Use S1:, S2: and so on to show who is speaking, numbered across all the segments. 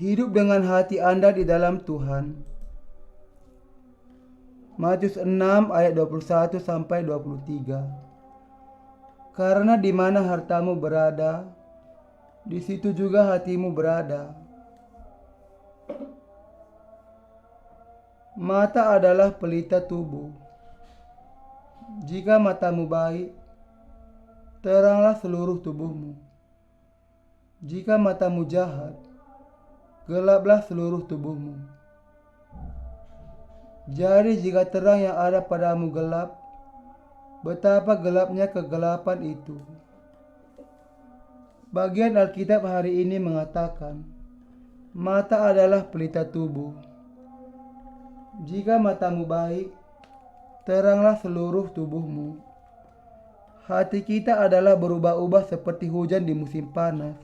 S1: Hidup dengan hati Anda di dalam Tuhan. Matius 6 ayat 21 sampai 23. Karena di mana hartamu berada, di situ juga hatimu berada. Mata adalah pelita tubuh. Jika matamu baik, teranglah seluruh tubuhmu. Jika matamu jahat, gelaplah seluruh tubuhmu. Jadi jika terang yang ada padamu gelap, betapa gelapnya kegelapan itu. Bagian Alkitab hari ini mengatakan, mata adalah pelita tubuh. Jika matamu baik, teranglah seluruh tubuhmu. Hati kita adalah berubah-ubah seperti hujan di musim panas.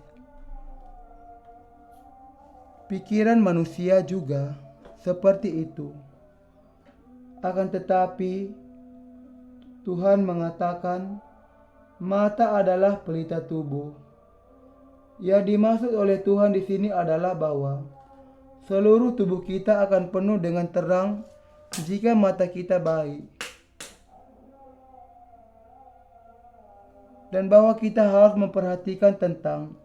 S1: Pikiran manusia juga seperti itu. Akan tetapi, Tuhan mengatakan, mata adalah pelita tubuh. Yang dimaksud oleh Tuhan di sini adalah bahwa seluruh tubuh kita akan penuh dengan terang jika mata kita baik. Dan bahwa kita harus memperhatikan tentang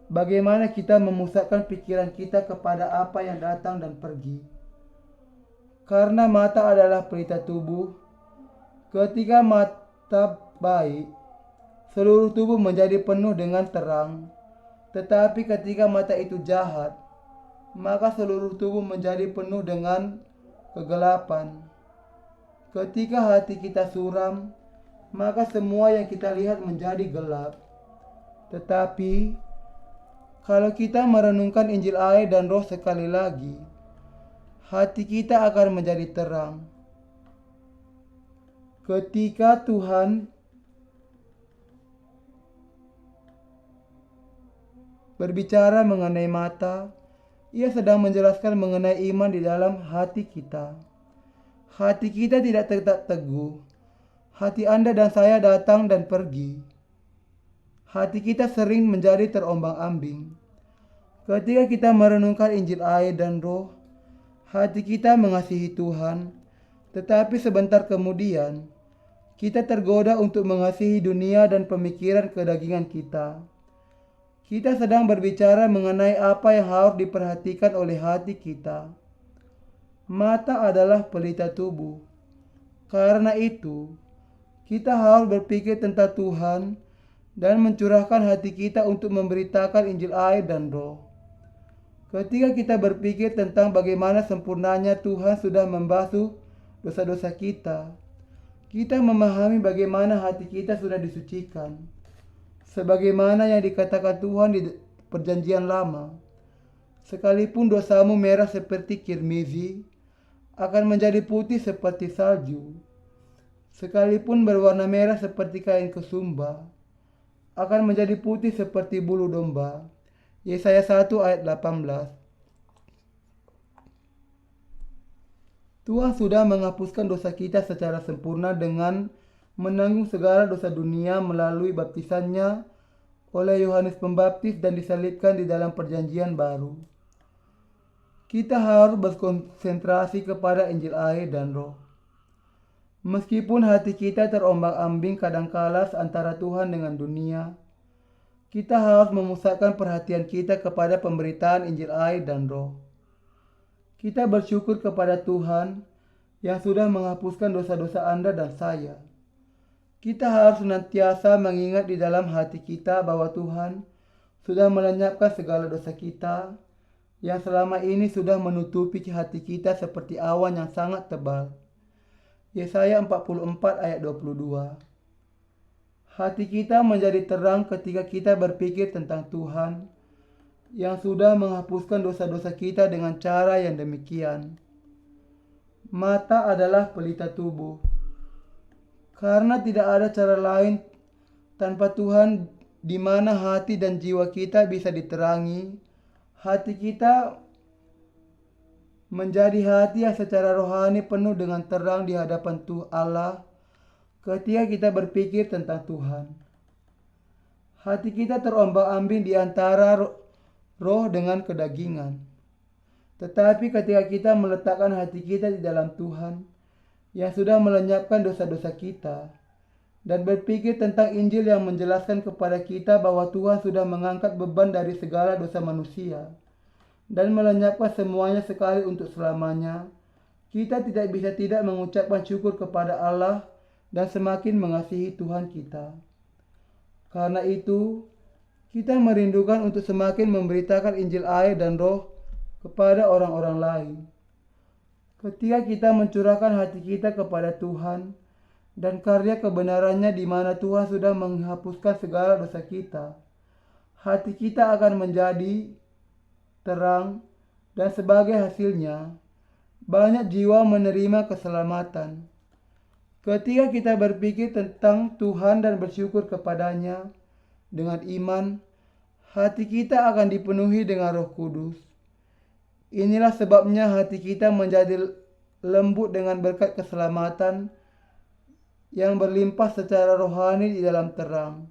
S1: bagaimana kita memusatkan pikiran kita kepada apa yang datang dan pergi. Karena mata adalah pelita tubuh, ketika mata baik, seluruh tubuh menjadi penuh dengan terang. Tetapi ketika mata itu jahat, maka seluruh tubuh menjadi penuh dengan kegelapan. Ketika hati kita suram, maka semua yang kita lihat menjadi gelap. Tetapi, kalau kita merenungkan Injil air dan Roh sekali lagi, hati kita akan menjadi terang. Ketika Tuhan berbicara mengenai mata, Ia sedang menjelaskan mengenai iman di dalam hati kita. Hati kita tidak tetap teguh. Hati Anda dan saya datang dan pergi. Hati kita sering menjadi terombang-ambing. Ketika kita merenungkan Injil air dan Roh, hati kita mengasihi Tuhan, tetapi sebentar kemudian kita tergoda untuk mengasihi dunia dan pemikiran kedagingan kita. Kita sedang berbicara mengenai apa yang harus diperhatikan oleh hati kita. Mata adalah pelita tubuh. Karena itu, kita harus berpikir tentang Tuhan dan mencurahkan hati kita untuk memberitakan Injil air dan Roh. Ketika kita berpikir tentang bagaimana sempurnanya Tuhan sudah membasuh dosa-dosa kita, kita memahami bagaimana hati kita sudah disucikan. Sebagaimana yang dikatakan Tuhan di Perjanjian Lama, sekalipun dosamu merah seperti kirmizi, akan menjadi putih seperti salju. Sekalipun berwarna merah seperti kain kesumba, akan menjadi putih seperti bulu domba. Yesaya 1 ayat 18. Tuhan sudah menghapuskan dosa kita secara sempurna dengan menanggung segala dosa dunia melalui baptisannya oleh Yohanes Pembaptis dan disalibkan di dalam perjanjian baru. Kita harus berkonsentrasi kepada Injil air dan Roh. Meskipun hati kita terombang-ambing kadangkala antara Tuhan dengan dunia, kita harus memusatkan perhatian kita kepada pemberitaan Injil air dan Roh. Kita bersyukur kepada Tuhan yang sudah menghapuskan dosa-dosa Anda dan saya. Kita harus senantiasa mengingat di dalam hati kita bahwa Tuhan sudah melenyapkan segala dosa kita yang selama ini sudah menutupi hati kita seperti awan yang sangat tebal. Yesaya 44 ayat 22. Hati kita menjadi terang ketika kita berpikir tentang Tuhan yang sudah menghapuskan dosa-dosa kita dengan cara yang demikian. Mata adalah pelita tubuh. Karena tidak ada cara lain tanpa Tuhan di mana hati dan jiwa kita bisa diterangi. Hati kita menjadi hati yang secara rohani penuh dengan terang di hadapan Allah ketika kita berpikir tentang Tuhan. Hati kita terombang-ambing di antara roh dengan kedagingan. Tetapi ketika kita meletakkan hati kita di dalam Tuhan yang sudah melenyapkan dosa-dosa kita dan berpikir tentang Injil yang menjelaskan kepada kita bahwa Tuhan sudah mengangkat beban dari segala dosa manusia dan melenyapkan semuanya sekali untuk selamanya, kita tidak bisa tidak mengucapkan syukur kepada Allah dan semakin mengasihi Tuhan kita. Karena itu, kita merindukan untuk semakin memberitakan Injil air dan roh kepada orang-orang lain. Ketika kita mencurahkan hati kita kepada Tuhan dan karya kebenarannya di mana Tuhan sudah menghapuskan segala dosa kita, hati kita akan menjadi terang dan sebagai hasilnya, banyak jiwa menerima keselamatan. Ketika kita berpikir tentang Tuhan dan bersyukur kepadanya dengan iman, hati kita akan dipenuhi dengan Roh Kudus. Inilah sebabnya hati kita menjadi lembut dengan berkat keselamatan yang berlimpah secara rohani di dalam terang.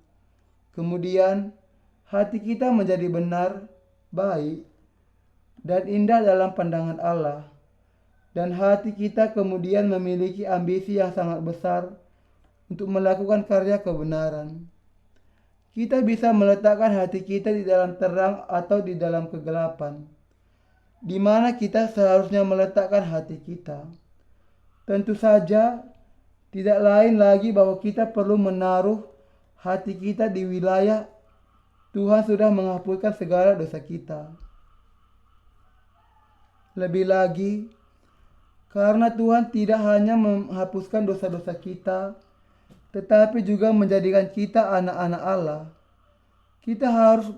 S1: Kemudian, hati kita menjadi benar, baik, dan indah dalam pandangan Allah. Dan hati kita kemudian memiliki ambisi yang sangat besar untuk melakukan karya kebenaran. Kita bisa meletakkan hati kita di dalam terang atau di dalam kegelapan. Di mana kita seharusnya meletakkan hati kita? Tentu saja tidak lain lagi bahwa kita perlu menaruh hati kita di wilayah Tuhan sudah menghapuskan segala dosa kita. Lebih lagi, karena Tuhan tidak hanya menghapuskan dosa-dosa kita, tetapi juga menjadikan kita anak-anak Allah. Kita harus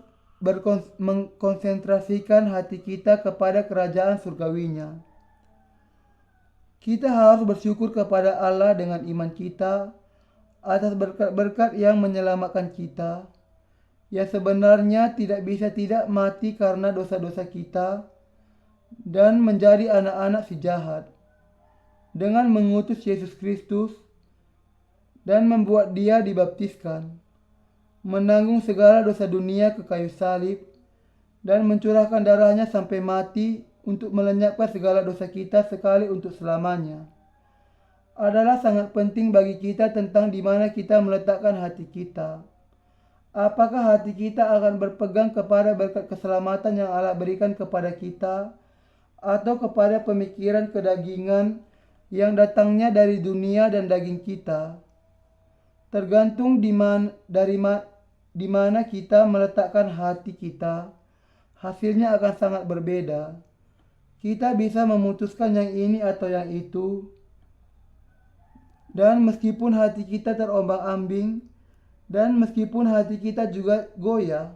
S1: mengkonsentrasikan hati kita kepada kerajaan surgawinya. Kita harus bersyukur kepada Allah dengan iman kita atas berkat-berkat yang menyelamatkan kita, yang sebenarnya tidak bisa tidak mati karena dosa-dosa kita dan menjadi anak-anak si jahat, dengan mengutus Yesus Kristus dan membuat dia dibaptiskan, menanggung segala dosa dunia ke kayu salib, dan mencurahkan darahnya sampai mati untuk melenyapkan segala dosa kita sekali untuk selamanya, adalah sangat penting bagi kita tentang di mana kita meletakkan hati kita. Apakah hati kita akan berpegang kepada berkat keselamatan yang Allah berikan kepada kita, atau kepada pemikiran kedagingan yang datangnya dari dunia dan daging kita? Tergantung di mana kita meletakkan hati kita, hasilnya akan sangat berbeda. Kita bisa memutuskan yang ini atau yang itu, dan meskipun hati kita terombang-ambing, dan meskipun hati kita juga goyah,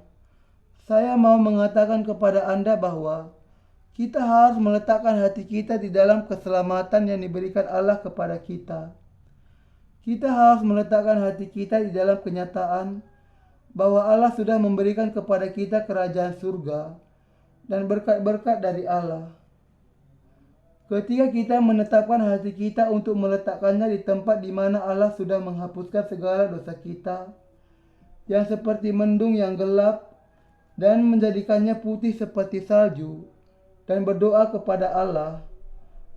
S1: saya mau mengatakan kepada Anda bahwa kita harus meletakkan hati kita di dalam keselamatan yang diberikan Allah kepada kita. Kita harus meletakkan hati kita di dalam kenyataan bahwa Allah sudah memberikan kepada kita kerajaan surga dan berkat-berkat dari Allah. Ketika kita menetapkan hati kita untuk meletakkannya di tempat di mana Allah sudah menghapuskan segala dosa kita, yang seperti mendung yang gelap, dan menjadikannya putih seperti salju, dan berdoa kepada Allah,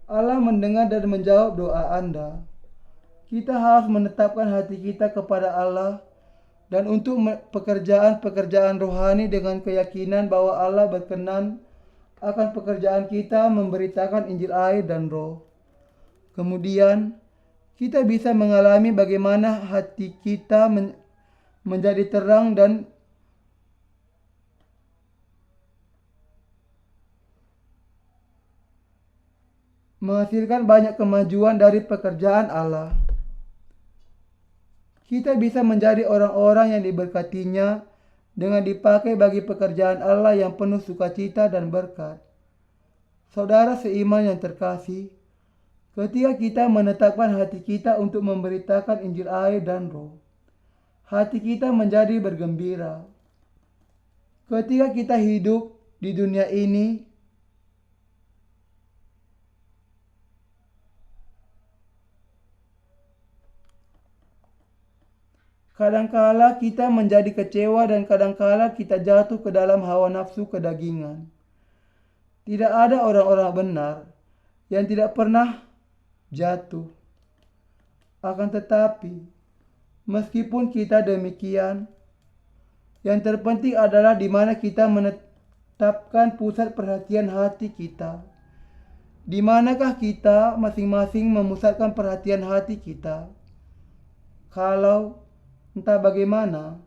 S1: Allah mendengar dan menjawab doa Anda. Kita harus menetapkan hati kita kepada Allah dan untuk pekerjaan-pekerjaan rohani dengan keyakinan bahwa Allah berkenan akan pekerjaan kita memberitakan Injil air dan roh. Kemudian, kita bisa mengalami bagaimana hati kita menjadi terang dan menghasilkan banyak kemajuan dari pekerjaan Allah. Kita bisa menjadi orang-orang yang diberkatinya dengan dipakai bagi pekerjaan Allah yang penuh sukacita dan berkat. Saudara seiman yang terkasih, ketika kita menetapkan hati kita untuk memberitakan Injil air dan roh, hati kita menjadi bergembira. Ketika kita hidup di dunia ini, Kadangkala kita menjadi kecewa dan kadangkala kita jatuh ke dalam hawa nafsu kedagingan. Tidak ada orang-orang benar yang tidak pernah jatuh. Akan tetapi, meskipun kita demikian, yang terpenting adalah di mana kita menetapkan pusat perhatian hati kita. Di manakah kita masing-masing memusatkan perhatian hati kita? Kalau entah bagaimana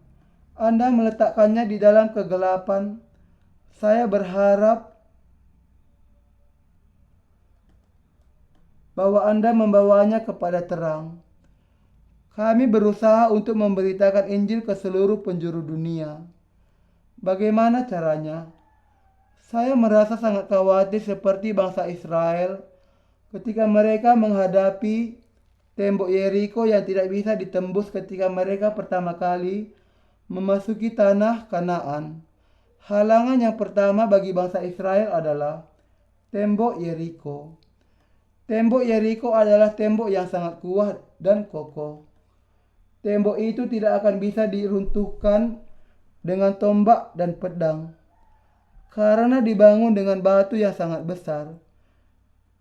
S1: Anda meletakkannya di dalam kegelapan, saya berharap bahwa Anda membawanya kepada terang. Kami berusaha untuk memberitakan Injil ke seluruh penjuru dunia. Bagaimana caranya? Saya merasa sangat khawatir seperti bangsa Israel ketika mereka menghadapi tembok Yeriko yang tidak bisa ditembus ketika mereka pertama kali memasuki tanah Kanaan. Halangan yang pertama bagi bangsa Israel adalah tembok Yeriko. Tembok Yeriko adalah tembok yang sangat kuat dan kokoh. Tembok itu tidak akan bisa diruntuhkan dengan tombak dan pedang, karena dibangun dengan batu yang sangat besar.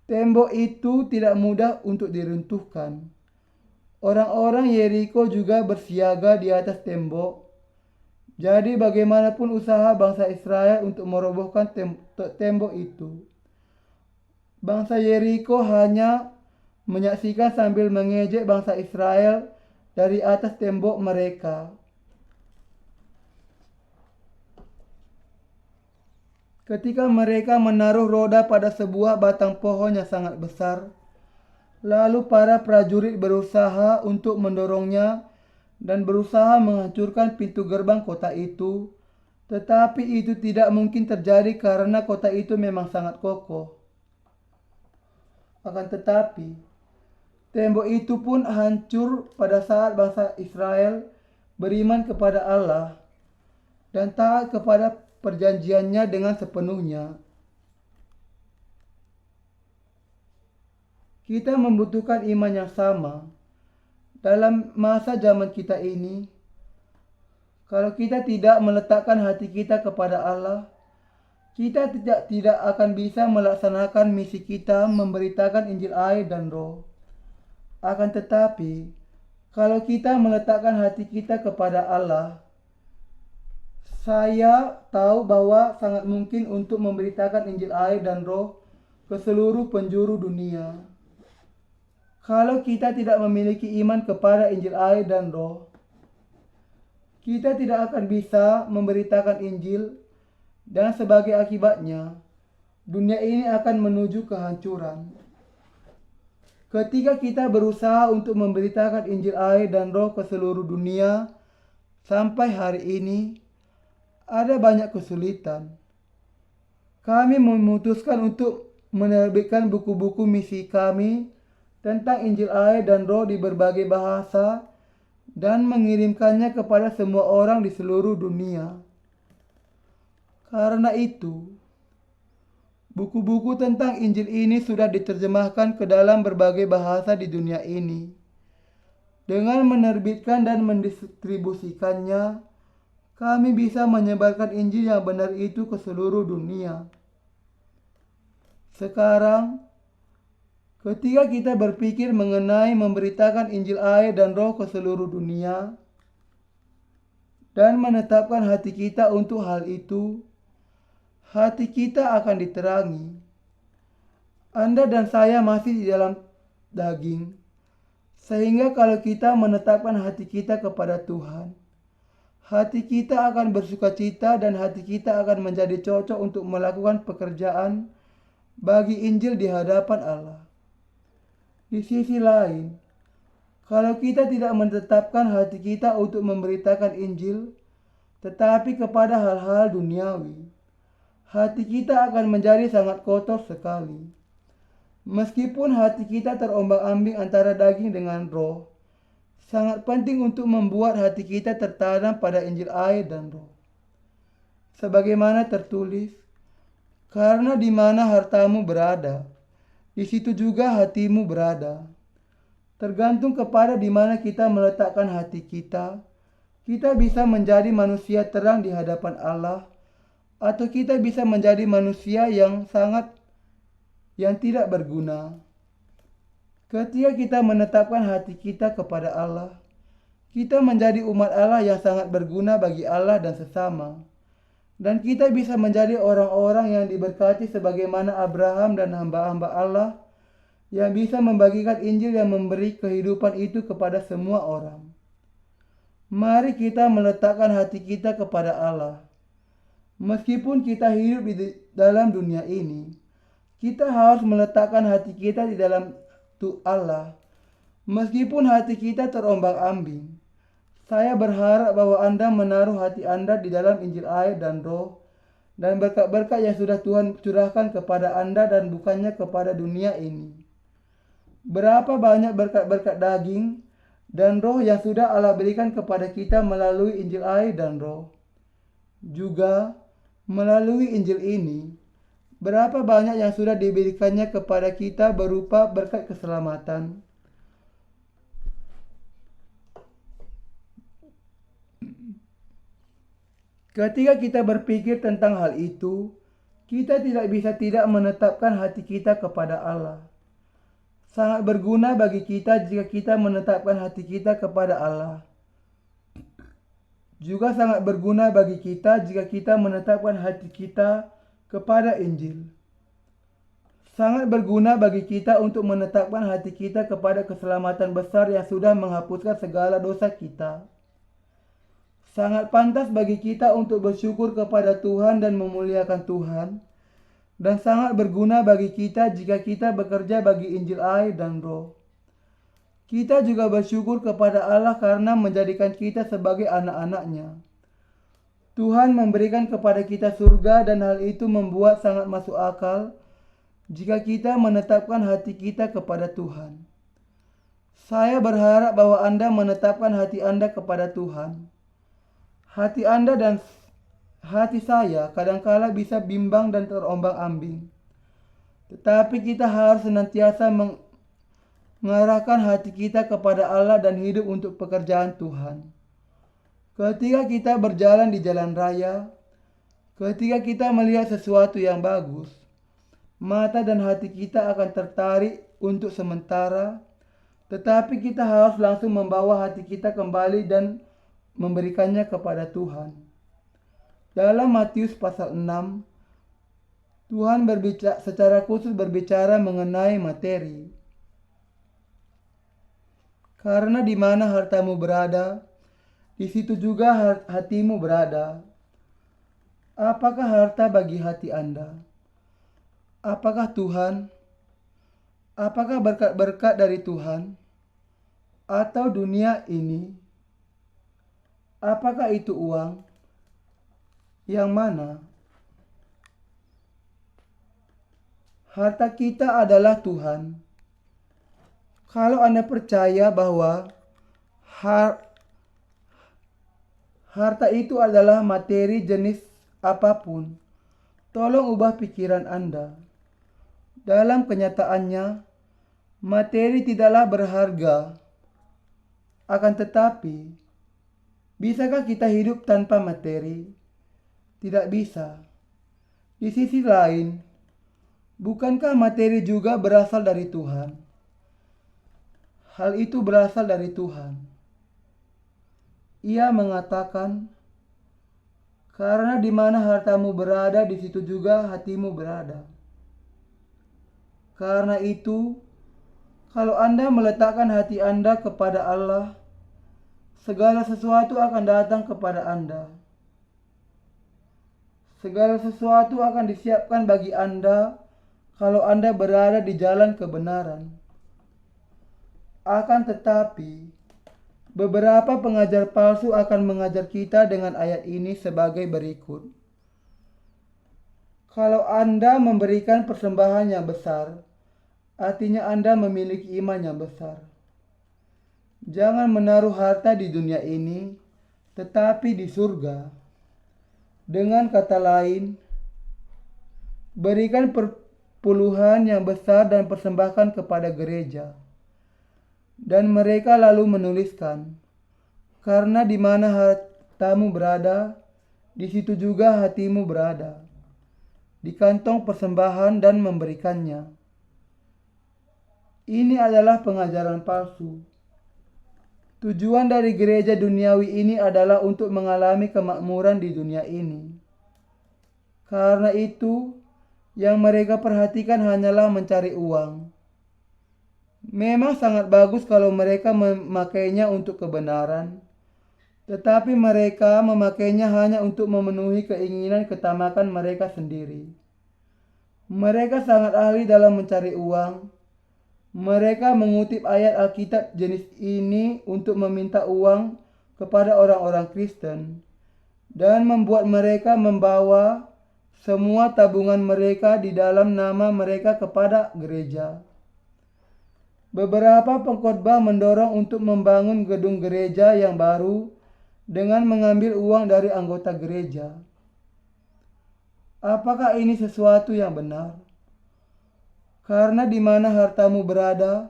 S1: Tembok itu tidak mudah untuk diruntuhkan. Orang-orang Yeriko juga bersiaga di atas tembok. Jadi bagaimanapun usaha bangsa Israel untuk merobohkan tembok itu, bangsa Yeriko hanya menyaksikan sambil mengejek bangsa Israel dari atas tembok mereka. Ketika mereka menaruh roda pada sebuah batang pohon yang sangat besar, lalu para prajurit berusaha untuk mendorongnya dan berusaha menghancurkan pintu gerbang kota itu, tetapi itu tidak mungkin terjadi karena kota itu memang sangat kokoh. Akan tetapi, tembok itu pun hancur pada saat bangsa Israel beriman kepada Allah dan taat kepada perjanjiannya dengan sepenuhnya. Kita membutuhkan iman yang sama dalam masa zaman kita ini. Kalau kita tidak meletakkan hati kita kepada Allah, kita tidak akan bisa melaksanakan misi kita memberitakan Injil air dan Roh. Akan tetapi, kalau kita meletakkan hati kita kepada Allah, saya tahu bahwa sangat mungkin untuk memberitakan Injil air dan Roh ke seluruh penjuru dunia. Kalau kita tidak memiliki iman kepada Injil air dan Roh, kita tidak akan bisa memberitakan Injil dan sebagai akibatnya, dunia ini akan menuju kehancuran. Ketika kita berusaha untuk memberitakan Injil air dan Roh ke seluruh dunia, sampai hari ini, ada banyak kesulitan. Kami memutuskan untuk menerbitkan buku-buku misi kami tentang Injil air dan Roh di berbagai bahasa dan mengirimkannya kepada semua orang di seluruh dunia. Karena itu, buku-buku tentang Injil ini sudah diterjemahkan ke dalam berbagai bahasa di dunia ini. Dengan menerbitkan dan mendistribusikannya, kami bisa menyebarkan Injil yang benar itu ke seluruh dunia. Sekarang, ketika kita berpikir mengenai memberitakan Injil air dan Roh ke seluruh dunia, dan menetapkan hati kita untuk hal itu, hati kita akan diterangi. Anda dan saya masih di dalam daging, sehingga kalau kita menetapkan hati kita kepada Tuhan, hati kita akan bersukacita dan hati kita akan menjadi cocok untuk melakukan pekerjaan bagi Injil di hadapan Allah. Di sisi lain, kalau kita tidak menetapkan hati kita untuk memberitakan Injil, tetapi kepada hal-hal duniawi, hati kita akan menjadi sangat kotor sekali. Meskipun hati kita terombang-ambing antara daging dengan roh, sangat penting untuk membuat hati kita tertanam pada Injil air dan Roh. Sebagaimana tertulis, karena di mana hartamu berada, di situ juga hatimu berada. Tergantung kepada di mana kita meletakkan hati kita, Kita bisa menjadi manusia terang di hadapan Allah, atau kita bisa menjadi manusia yang tidak berguna. Ketika kita menetapkan hati kita kepada Allah, kita menjadi umat Allah yang sangat berguna bagi Allah dan sesama. Dan kita bisa menjadi orang-orang yang diberkati sebagaimana Abraham dan hamba-hamba Allah yang bisa membagikan Injil yang memberi kehidupan itu kepada semua orang. Mari kita meletakkan hati kita kepada Allah. Meskipun kita hidup di dalam dunia ini, kita harus meletakkan hati kita di dalam Allah. Meskipun hati kita terombang-ambing, saya berharap bahwa Anda menaruh hati Anda di dalam Injil air dan Roh, dan berkat-berkat yang sudah Tuhan curahkan kepada Anda dan bukannya kepada dunia ini. Berapa banyak berkat-berkat daging dan roh yang sudah Allah berikan kepada kita melalui Injil air dan Roh. Juga melalui Injil ini, berapa banyak yang sudah diberikannya kepada kita berupa berkat keselamatan. Ketika kita berpikir tentang hal itu, kita tidak bisa tidak menetapkan hati kita kepada Allah. Sangat berguna bagi kita jika kita menetapkan hati kita kepada Allah. Juga sangat berguna bagi kita jika kita menetapkan hati kita kepada Injil. Sangat berguna bagi kita untuk menetapkan hati kita kepada keselamatan besar yang sudah menghapuskan segala dosa kita. Sangat pantas bagi kita untuk bersyukur kepada Tuhan dan memuliakan Tuhan. Dan sangat berguna bagi kita jika kita bekerja bagi Injil air dan Roh. Kita juga bersyukur kepada Allah karena menjadikan kita sebagai anak-anak-Nya. Tuhan memberikan kepada kita surga dan hal itu membuat sangat masuk akal jika kita menetapkan hati kita kepada Tuhan. Saya berharap bahwa Anda menetapkan hati Anda kepada Tuhan. Hati Anda dan hati saya kadangkala bisa bimbang dan terombang-ambing. Tetapi kita harus senantiasa mengarahkan hati kita kepada Allah dan hidup untuk pekerjaan Tuhan. Ketika kita berjalan di jalan raya, ketika kita melihat sesuatu yang bagus, mata dan hati kita akan tertarik untuk sementara, tetapi kita harus langsung membawa hati kita kembali dan memberikannya kepada Tuhan. Dalam Matius pasal 6, Tuhan secara khusus berbicara mengenai materi. Karena di mana hartamu berada, di situ juga hatimu berada. Apakah harta bagi hati Anda? Apakah Tuhan? Apakah berkat-berkat dari Tuhan? Atau dunia ini? Apakah itu uang? Yang mana? Harta kita adalah Tuhan. Kalau Anda percaya bahwa harta itu adalah materi jenis apapun, tolong ubah pikiran Anda. Dalam kenyataannya, materi tidaklah berharga. Akan tetapi, bisakah kita hidup tanpa materi? Tidak bisa. Di sisi lain, bukankah materi juga berasal dari Tuhan? Hal itu berasal dari Tuhan. Ia mengatakan, karena di mana hartamu berada, di situ juga hatimu berada. Karena itu, kalau Anda meletakkan hati Anda kepada Allah, segala sesuatu akan datang kepada Anda. Segala sesuatu akan disiapkan bagi Anda kalau Anda berada di jalan kebenaran. Akan tetapi, beberapa pengajar palsu akan mengajar kita dengan ayat ini sebagai berikut. Kalau Anda memberikan persembahan yang besar, artinya Anda memiliki iman yang besar. Jangan menaruh harta di dunia ini, tetapi di surga. Dengan kata lain, berikan perpuluhan yang besar dan persembahkan kepada gereja. Dan mereka lalu menuliskan, Karena di mana hartamu berada, di situ juga hatimu berada. Di kantong persembahan dan memberikannya. Ini adalah pengajaran palsu. Tujuan dari gereja duniawi ini adalah untuk mengalami kemakmuran di dunia ini. Karena itu, yang mereka perhatikan hanyalah mencari uang. Memang sangat bagus kalau mereka memakainya untuk kebenaran, tetapi mereka memakainya hanya untuk memenuhi keinginan ketamakan mereka sendiri. Mereka sangat ahli dalam mencari uang. Mereka mengutip ayat Alkitab jenis ini untuk meminta uang kepada orang-orang Kristen dan membuat mereka membawa semua tabungan mereka di dalam nama mereka kepada gereja. Beberapa pengkhotbah mendorong untuk membangun gedung gereja yang baru dengan mengambil uang dari anggota gereja. Apakah ini sesuatu yang benar? Karena di mana hartamu berada,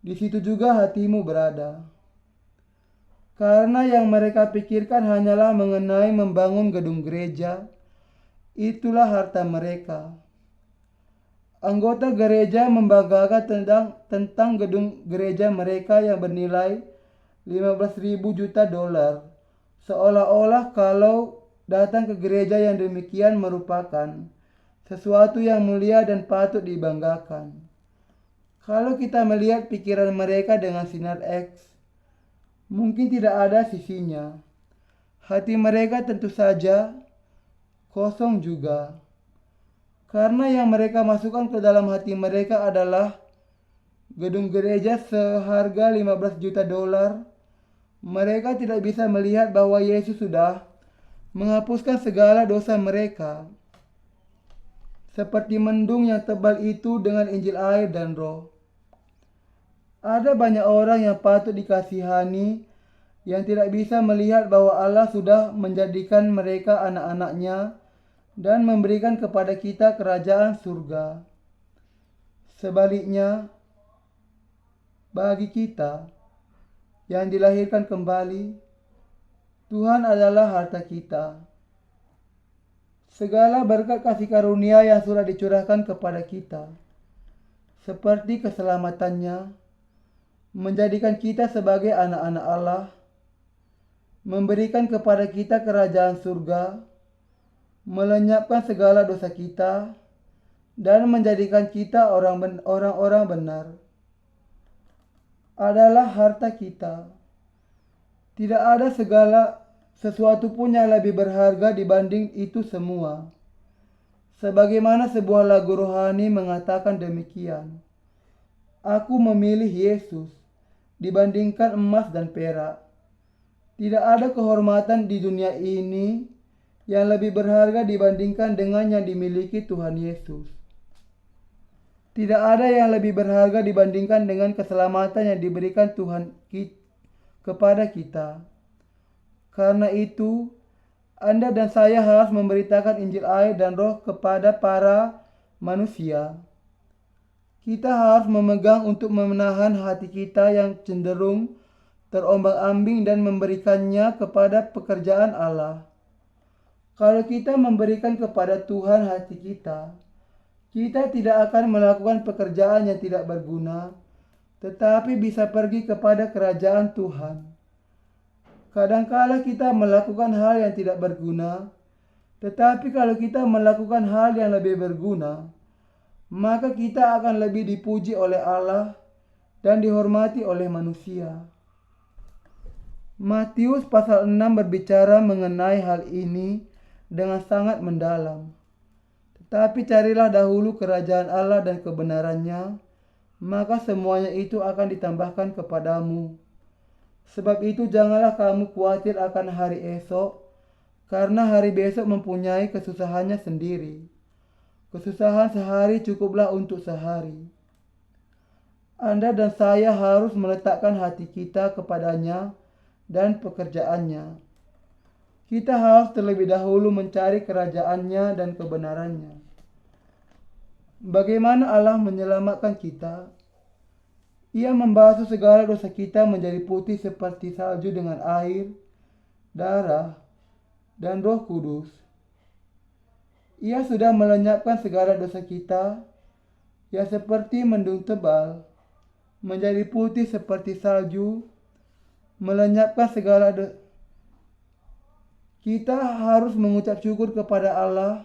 S1: di situ juga hatimu berada. Karena yang mereka pikirkan hanyalah mengenai membangun gedung gereja, itulah harta mereka. Anggota gereja membanggakan tentang gedung gereja mereka yang bernilai 15.000 juta dolar, seolah-olah kalau datang ke gereja yang demikian merupakan sesuatu yang mulia dan patut dibanggakan. Kalau kita melihat pikiran mereka dengan sinar X, mungkin tidak ada sisinya. Hati mereka tentu saja kosong juga. Karena yang mereka masukkan ke dalam hati mereka adalah gedung gereja seharga 15 juta dolar. Mereka tidak bisa melihat bahwa Yesus sudah menghapuskan segala dosa mereka. Seperti mendung yang tebal itu dengan Injil air dan Roh. Ada banyak orang yang patut dikasihani yang tidak bisa melihat bahwa Allah sudah menjadikan mereka anak-anaknya dan memberikan kepada kita kerajaan surga. Sebaliknya, bagi kita yang dilahirkan kembali, Tuhan adalah harta kita. Segala berkat kasih karunia yang sudah dicurahkan kepada kita, seperti keselamatannya, menjadikan kita sebagai anak-anak Allah, memberikan kepada kita kerajaan surga, melenyapkan segala dosa kita, dan menjadikan kita orang-orang benar, adalah harta kita. Tidak ada sesuatu pun yang lebih berharga dibanding itu semua. Sebagaimana sebuah lagu rohani mengatakan demikian, aku memilih Yesus dibandingkan emas dan perak. Tidak ada kehormatan di dunia ini yang lebih berharga dibandingkan dengan yang dimiliki Tuhan Yesus. Tidak ada yang lebih berharga dibandingkan dengan keselamatan yang diberikan Tuhan kepada kita. Karena itu, Anda dan saya harus memberitakan Injil air dan Roh kepada para manusia. Kita harus memegang untuk menahan hati kita yang cenderung terombang-ambing dan memberikannya kepada pekerjaan Allah. Kalau kita memberikan kepada Tuhan hati kita, kita tidak akan melakukan pekerjaan yang tidak berguna, tetapi bisa pergi kepada kerajaan Tuhan. Kadangkala kita melakukan hal yang tidak berguna, tetapi kalau kita melakukan hal yang lebih berguna, maka kita akan lebih dipuji oleh Allah dan dihormati oleh manusia. Matius pasal 6 berbicara mengenai hal ini dengan sangat mendalam. Tetapi carilah dahulu kerajaan Allah dan kebenarannya, maka semuanya itu akan ditambahkan kepadamu. Sebab itu janganlah kamu khawatir akan hari esok, karena hari besok mempunyai kesusahannya sendiri. Kesusahan sehari cukuplah untuk sehari. Anda dan saya harus meletakkan hati kita kepadanya dan pekerjaannya. Kita harus terlebih dahulu mencari kerajaannya dan kebenarannya. Bagaimana Allah menyelamatkan kita? Ia membasuh segala dosa kita menjadi putih seperti salju dengan air, darah, dan Roh Kudus. Ia sudah melenyapkan segala dosa kita yang seperti mendung tebal menjadi putih seperti salju, melenyapkan segala dosa. Kita harus mengucap syukur kepada Allah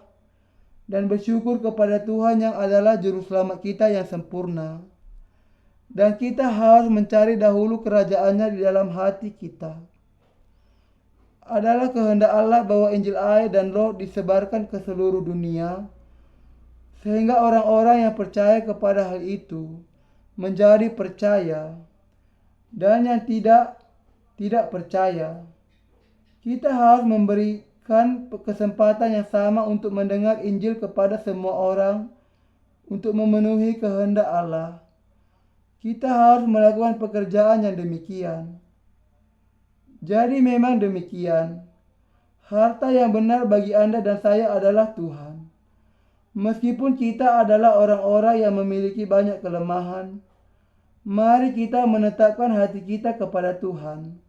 S1: dan bersyukur kepada Tuhan yang adalah juru selamat kita yang sempurna. Dan kita harus mencari dahulu kerajaan-Nya di dalam hati kita. Adalah kehendak Allah bahwa Injil air dan Roh disebarkan ke seluruh dunia, sehingga orang-orang yang percaya kepada hal itu menjadi percaya, dan yang tidak percaya. Kita harus memberikan kesempatan yang sama untuk mendengar Injil kepada semua orang untuk memenuhi kehendak Allah. Kita harus melakukan pekerjaan yang demikian. Jadi memang demikian. Harta yang benar bagi Anda dan saya adalah Tuhan. Meskipun kita adalah orang-orang yang memiliki banyak kelemahan, mari kita menetapkan hati kita kepada Tuhan.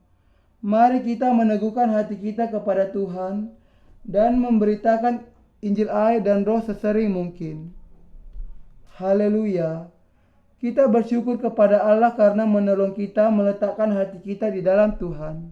S1: Mari kita meneguhkan hati kita kepada Tuhan dan memberitakan Injil air dan Roh sesering mungkin. Haleluya. Kita bersyukur kepada Allah karena menolong kita meletakkan hati kita di dalam Tuhan.